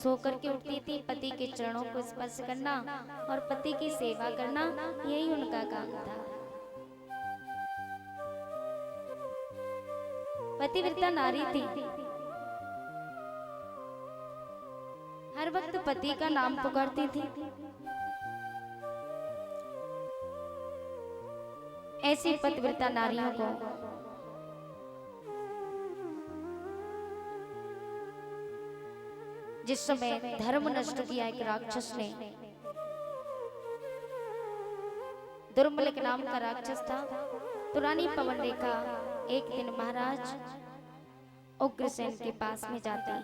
सो करके उठती थी, पति के चरणों को स्पर्श करना और पति की सेवा करना, यही उनका काम था। पतिव्रता नारी थी, हर वक्त पति का नाम पुकारती थी। ऐसी पतिव्रता नारियों को जिस समय धर्म नष्ट किया एक राक्षस ने, दुर्मलक नाम का राक्षस था, तो रानी पवन रेखा एक दिन महाराज उग्रसेन के पास में जाती है।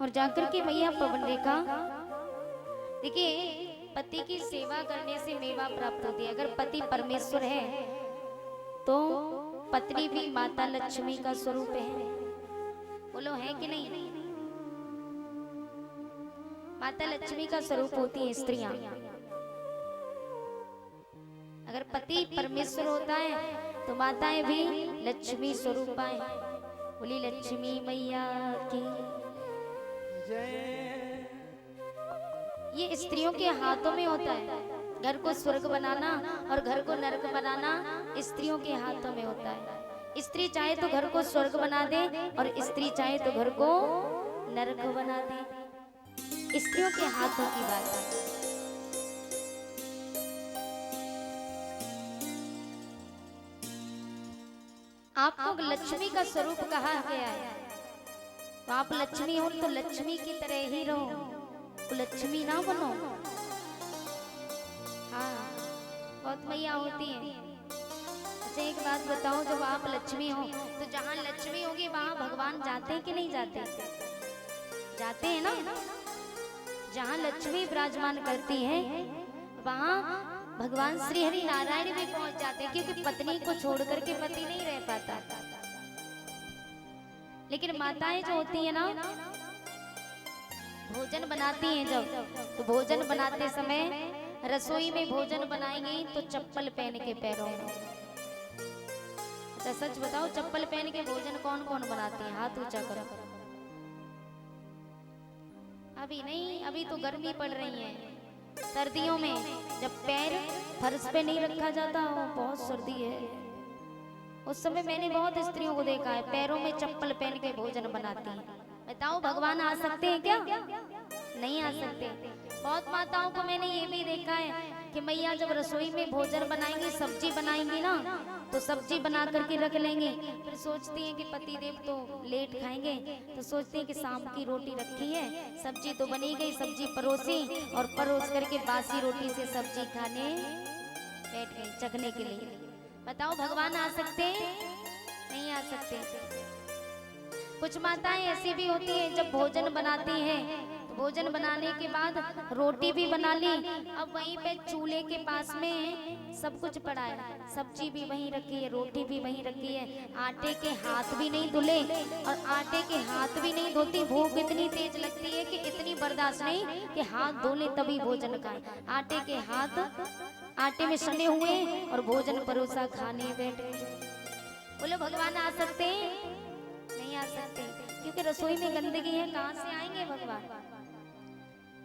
और जाकर के मैया पवन रेखा, देखिए पति की सेवा करने से मेवा प्राप्त होती है। अगर पति परमेश्वर है तो पत्नी भी माता लक्ष्मी का स्वरूप है। बोलो है कि नहीं? माता लक्ष्मी का स्वरूप होती है स्त्रियां। अगर पति परमेश्वर होता है तो माताएं भी लक्ष्मी स्वरूपाएं। बोली लक्ष्मी मैया की जय। ये स्त्रियों के हाथों में होता है। घर को स्वर्ग बनाना और घर को नरक बनाना स्त्रियों के हाथों में होता है। स्त्री चाहे तो घर को स्वर्ग बना दे और स्त्री चाहे तो घर को नरक बना दे। स्त्रियों के हाथों की बात है। आपको लक्ष्मी का स्वरूप कहा गया है, तो आप लक्ष्मी हो तो लक्ष्मी की तरह ही रहो, तो लक्ष्मी ना बनो। हाँ, बहुत मैया होती है। अच्छा एक बात बताओ, जब आप लक्ष्मी हो तो जहाँ लक्ष्मी होगी वहाँ भगवान जाते हैं कि नहीं जाते? जाते हैं ना। जहाँ लक्ष्मी विराजमान करती है वहाँ भगवान श्री हरि नारायण भी पहुंच जाते हैं, क्योंकि पत्नी को छोड़ करके पति नहीं रह पाता। लेकिन माताएं जो होती है ना, भोजन बनाती हैं जब, तो भोजन बनाते समय रसोई में भोजन बनाएंगी तो चप्पल पहन के पैरों में। अच्छा सच बताओ, चप्पल पहन के भोजन कौन कौन बनाते हैं? हाथ ऊंचा करो। अभी नहीं, अभी तो गर्मी पड़ रही है। सर्दियों में जब पैर फर्श पे नहीं रखा जाता, बहुत सर्दी है, उस समय मैंने बहुत स्त्रियों को देखा है पैरों में चप्पल पहन के भोजन बनाती हैं। बताओ भगवान आ सकते हैं क्या? नहीं आ सकते। बहुत माताओं को मैंने ये भी देखा है कि मैया जब रसोई में भोजन बनाएंगी, सब्जी बनाएंगी ना, तो सब्जी बना करके रख लेंगे, फिर सोचती हैं कि पति देव तो लेट खाएंगे, तो सोचती हैं कि शाम की रोटी रखी है, सब्जी तो बनी गई, सब्जी परोसी और परोस करके बासी रोटी से सब्जी खाने बैठ गई चखने के लिए। बताओ भगवान आ सकते? नहीं आ सकते। कुछ माताएं ऐसी भी होती हैं, जब भोजन बनाती हैं तो भोजन बनाने के बाद रोटी भी बना ली, अब वहीं पे चूल्हे के पास में सब कुछ पड़ा है, सब्जी भी वहीं रखी है, रोटी भी वहीं रखी है, आटे के हाथ भी नहीं धुले और आटे के हाथ भी नहीं धोती। भूख इतनी तेज लगती है कि इतनी बर्दाश्त नहीं कि हाथ धो ले तभी भोजन खाए। आटे के हाथ आटे में सने हुए और भोजन परोसा खाने बैठे। बोले भगवान आ सकते हैं? नहीं आ सकते, क्योंकि रसोई में गंदगी है, कहाँ से आएंगे भगवान?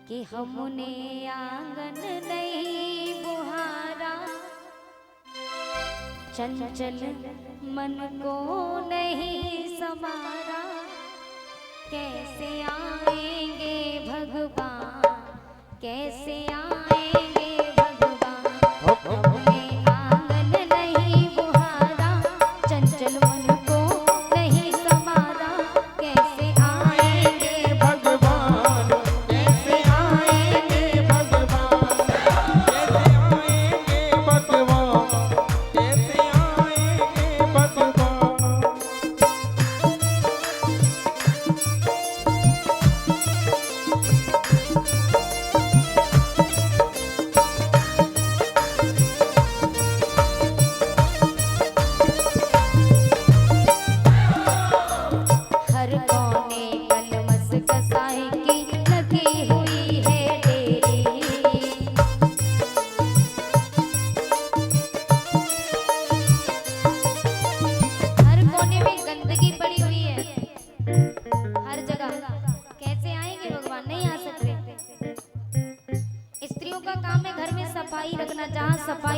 कि हमने आंगन नहीं बुहारा, चंचल मन को नहीं समारा, कैसे आएंगे भगवान, कैसे आएंगे भगवान। हमने आंगन नहीं बुहारा, चंचल मन को नहीं समारा, कैसे आएंगे भगवान, कैसे आएंगे भगवान, कैसे आएंगे भगवान, कैसे आएंगे भगवान।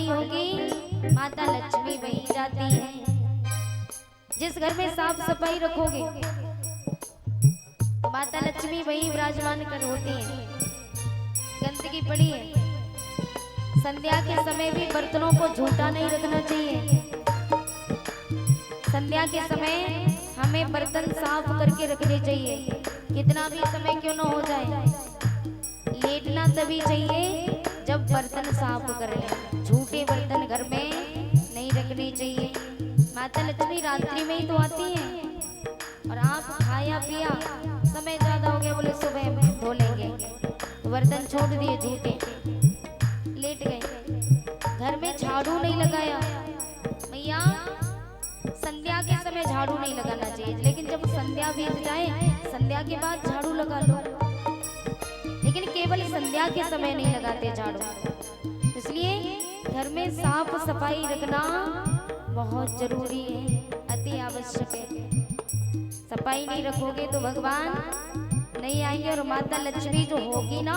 सफाई होगी माता लक्ष्मी वहीं जाती है। जिस घर में साफ सफाई रखोगे तो माता लक्ष्मी वहीं विराजमान कर होती है। गंदगी पड़ी है, संध्या के समय भी बर्तनों को झूठा नहीं रखना चाहिए। संध्या के समय हमें बर्तन साफ करके रखने चाहिए, कितना भी समय क्यों न हो जाए। लेटना तभी चाहिए जब बर्तन साफ कर लें, झूठे बर्तन घर में नहीं रखने चाहिए। माता लक्ष्मी रात्रि में ही तो आती हैं और आप खाया पिया, समय ज्यादा हो गया, बोले सुबह धो लेंगे, तो बर्तन छोड़ दिए झूठे, लेट गए। घर में झाड़ू नहीं लगाया, मैया संध्या के समय झाड़ू नहीं लगाना चाहिए, लेकिन जब संध्या बीत जाए संध्या के बाद झाड़ू लगा लो, लेकिन केवल संध्या के समय नहीं लगाते झाड़ू। इसलिए घर में साफ सफाई रखना बहुत जरूरी है, अति आवश्यक है। सफाई नहीं रखोगे तो भगवान नहीं आएंगे और माता लक्ष्मी जो होगी ना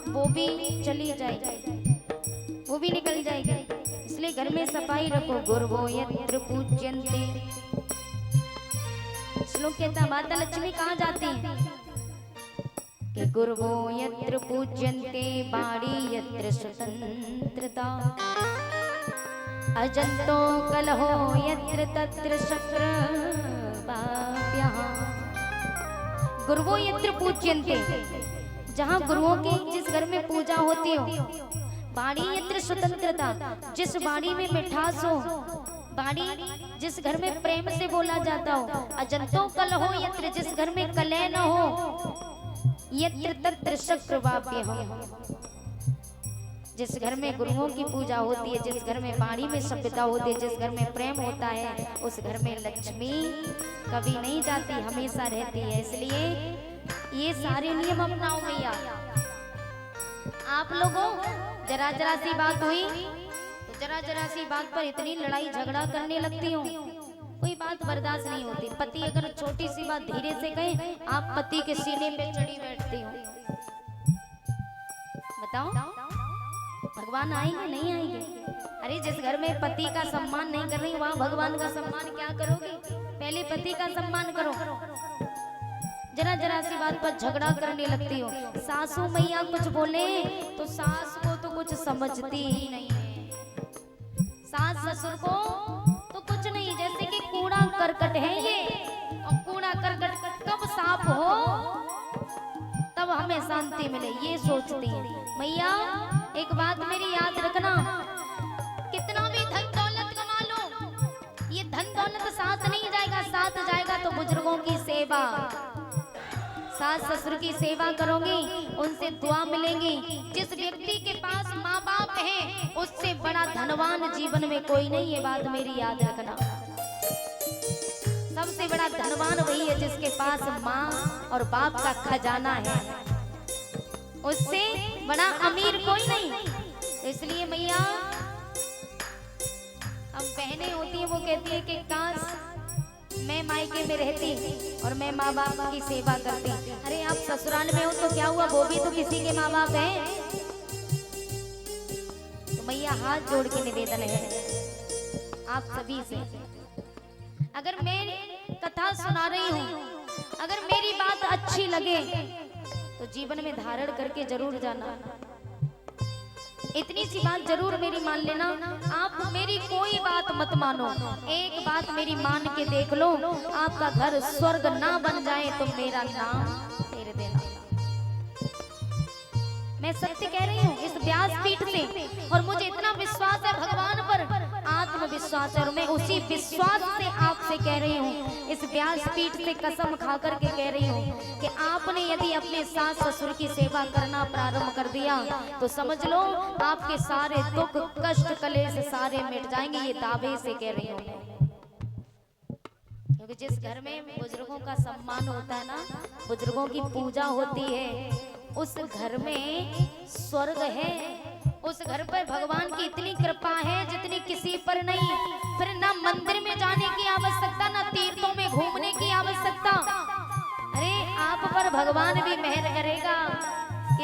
वो भी चली जाएगी, वो भी निकल जाएगी। इसलिए घर में सफाई रखो। गुरवो यत्र पूज्यन्ते, श्लोक कहता माता लक्ष्मी कहाँ जाती हैं कि गुरवो यत्र पूज्यन्ते बाड़ी यत्र स्वतंत्रता, अजंतो कलहो यत्र तत्र शक्र पाप्यः। गुरुवो यत्र पूज्यन्ते, जहाँ गुरुओं की जिस घर में पूजा होती हो, बाड़ी यत्र स्वतंत्रता, जिस बाड़ी में मिठास हो, बाड़ी जिस घर में प्रेम से बोला जाता हो, अजंतो कलहो यत्र, जिस घर में कलह न हो, यत्र तत्र शक्र पाप्यः, जिस घर में गुरुओं की पूजा होती है, जिस घर में वाणी में सभ्यता होती है, जिस घर में प्रेम होता है, उस घर में लक्ष्मी कभी नहीं जाती, हमेशा रहती है। इसलिए ये सारे नियम अपनाओ भैया। आप लोगों जरा जरा सी बात हुई तो जरा जरा सी बात पर इतनी लड़ाई झगड़ा करने लगती हो, कोई बात बर्दाश्त नहीं होती। पति अगर छोटी सी बात धीरे से कहे, आप पति के सीने पे चढ़ी बैठती हो। बताओ भगवान आएंगे नहीं आएंगे? अरे जिस घर में पति का सम्मान नहीं कर रही, वहाँ भगवान का सम्मान क्या करोगे? पहले पति का सम्मान करो। जरा जरा सी बात पर झगड़ा करने लगती हो। सासू मैया कुछ बोले तो सास को तो कुछ समझती ही नहीं है, सास ससुर को तो कुछ नहीं, जैसे कि कूड़ा करकट है ये, और कूड़ा करकट कब साफ हो तब हमें शांति मिले, ये सोचती है। मैया एक बात मेरी याद रखना, कितना भी धन दौलत कमा लो, ये धन दौलत साथ नहीं जाएगा, साथ जाएगा तो बुजुर्गों की सेवा। सास ससुर की सेवा करोगी, उनसे दुआ मिलेंगी। जिस व्यक्ति के पास माँ बाप है उससे बड़ा धनवान जीवन में कोई नहीं, ये बात मेरी याद रखना। सबसे बड़ा धनवान वही है जिसके पास माँ और बाप का खजाना है, उससे बड़ा अमीर कोई नहीं। तो इसलिए मैया, अब बहनें होती हैं वो कहती है कि काश मैं मायके में रहती और मैं माँ बाप की सेवा करती। अरे आप ससुराल में हो तो क्या हुआ, वो भी तो किसी के माँ बाप हैं। तो मैया हाथ जोड़ के निवेदन है आप सभी से, अगर मैं कथा सुना रही हूँ, अगर मेरी बात अच्छी लगे तो जीवन में धारण करके जरूर जाना। इतनी सी बात जरूर मेरी मान लेना। आप मेरी कोई बात मत मानो, एक बात मेरी मान के देख लो, आपका घर स्वर्ग ना बन जाए तो मेरा नाम फेर देना। मैं सत्य कह रही हूँ इस व्यासपीठ से, और मुझे इतना विश्वास है भगवान पर, आत्मविश्वास है, और मैं उसी विश्वास से आपसे कह रही हूँ, इस व्यासपीठ से कसम खा करके कह रही हूँ कि आपने यदि अपने सास ससुर की सेवा करना प्रारंभ कर दिया तो समझ लो आपके सारे दुख कष्ट कलेश सारे मिट जाएंगे। ये दावे से कह रही हूँ, क्योंकि जिस घर में बुजुर्गों का सम्मान होता है ना, बुजुर्गों की पूजा होती है, उस घर में स्वर्ग है। उस घर पर भगवान की इतनी कृपा है जितनी किसी पर नहीं। फिर ना मंदिर में जाने की आवश्यकता, ना तीर्थों में घूमने की आवश्यकता। अरे आप पर भगवान भी मेहर करेगा,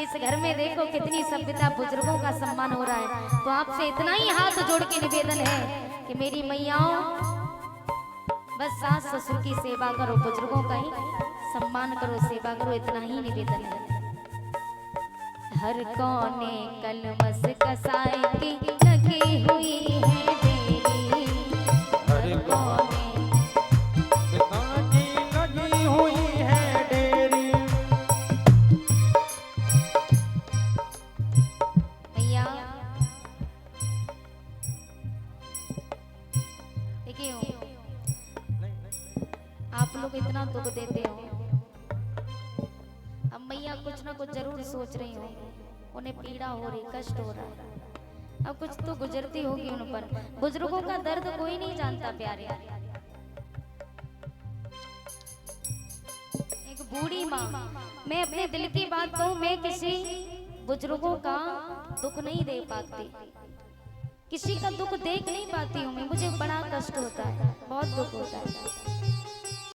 इस घर में देखो कितनी सभ्यता, बुजुर्गों का सम्मान हो रहा है। तो आपसे इतना ही हाथ जोड़ के निवेदन है कि मेरी मैयाओं, बस सास ससुर की सेवा करो, बुजुर्गों का ही सम्मान करो, सेवा करो, इतना ही निवेदन है। हर कोने कलमस कसाई की लगी हुई है देरी, हर कोने लगी हुई है डेरी। भैया देखिए, आप लोग इतना दुख देते हो, अब मैया कुछ ना कुछ जरूर सोच रही हो, उन्हें पीड़ा हो रही, कष्ट हो रहा है, अब कुछ तो गुजरती होगी उन पर। बुजुर्गों का दर्द कोई नहीं जानता प्यारे। एक बूढ़ी माँ, मैं अपने दिल की बात कहूँ, मैं किसी बुजुर्गों का दुख नहीं दे पाती, किसी का दुख देख नहीं पाती हूँ मैं, मुझे बड़ा कष्ट होता है, बहुत दुख होता है।